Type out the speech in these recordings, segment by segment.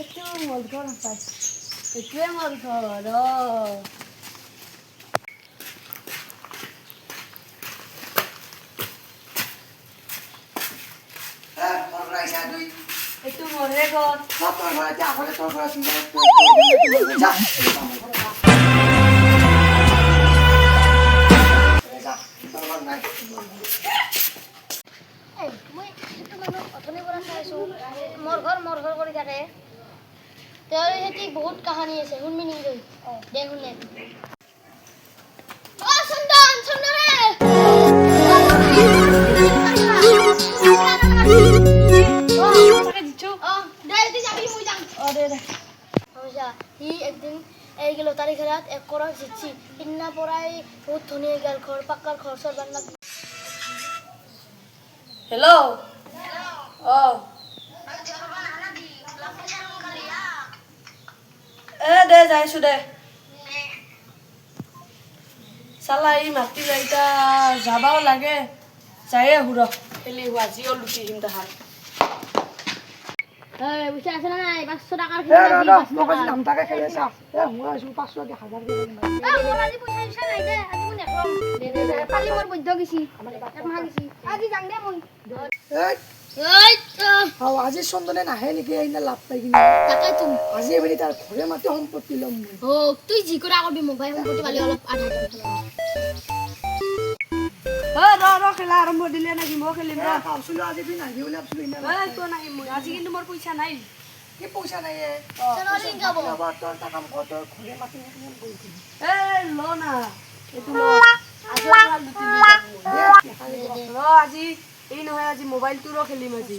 একটু মোৰ ঘৰ পাই একটুৱে মোৰ ঘৰ একটু মোৰে ঘৰ তোৰ ঘৰে আগলে তোৰ ঘৰে মোৰ ঘৰ কৰি থাকে তেওঁৰ সেতি বহুত কাহানী আছে শুনবি নেকি তই দে শুনে অ চন্দন চন্দনে সি একদিন এই লটাৰী খেলাত 1 কৰड़ জিতছি সিদিনা পৰাই বহুত ধনী হৈ গ'ল ঘৰ পাক্কাৰ ঘৰ চৰ বানলাক হেল্ল' দে যাইছো দে চালা এই মাতি যাইতা যাবাও লাগে যায়ে হুৰ খেলি হোৱা জিও লুটি হিম তাহাৰ পইচা আছে না নাই 500 টাকাৰ নামটাকে খেলে চা মই আছো 500 কে 1000 কে মোৰ আজি পইচা ইচ্ছা নাই দে আজি মই নেখম কালি মোৰ বৈদ্য গিছি এক মাহ গিছি আজি যাং দে মই আজি চন্দনে নাহে নেকি এইনা লাভ পাই কিনে তাকে তুমি আজি এবারে তার ঘরে মাতে সম্পত্তি লম মই তুই জি কৰা কৰবি মোবাইল সম্পত্তি পালি অলপ আধা ৰ খেলা আৰম্ভ দিলে নাকি মই খেলিম ৰ ভাবছিলো আজি তুই নাহি বলে ভাবছিলো ইনা তো নাহি মই আজি কিন্তু মোৰ পইচা নাই কি পয়সা নাই চলৰি যাব আবাৰ তোৰ টাকা কত তোৰ ঘৰে মাতে নিয়ে বলছি ল না এইটো ল আজি পৰা লুটি ল আজি এই নহয় আজি মোবাইলটোৰো খেলিম আজি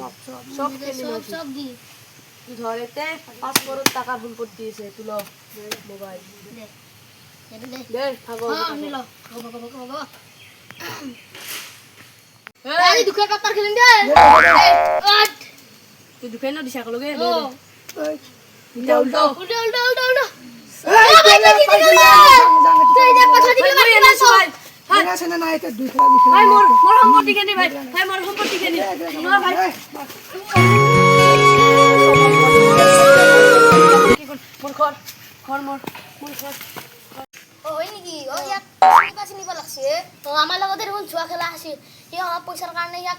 সব খেলিম আজি সব দি তুই ধর এতে 5 করোড় টাকার সম্পত্তি আছে তুই ল মোবাইল দে ভাগো আমি ল এই দুখে কাটার খেলিম দে তুই দুখে ন দিছা কলগে উল্টা উল্টা উল্টা উল্টা উল্টা উল্টা না এটা দুই খেলা দিছে ভাই মোর সম্পত্তি কেনি ভাই ভাই মোর সম্পত্তি কেনি না ভাই মোর ঘর মোর ঘর হয় নেকি ইয়াক পাছি নিব লাগছে আমাৰ লগতে দেখোন জুৱা খেলা আছিল সেই অলপ পইচাৰ কাৰণে ইয়াক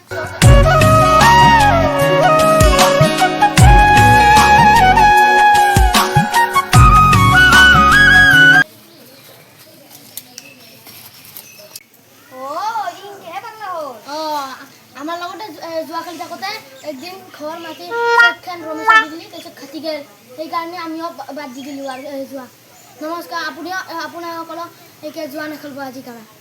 আমাৰ লগতে জুৱা খেলি থাকোঁতে একদিন ঘৰ মাতি খেন ৰমেশ দি দিলি তাৰপিছত খাটি গ'ল সেইকাৰণে আমিও বাদ দি দিলোঁ আৰু জুৱা নমস্কাৰ আপুনিও আপোনাসকলক একে জুৱা নেখেলিব আজি কাৰণে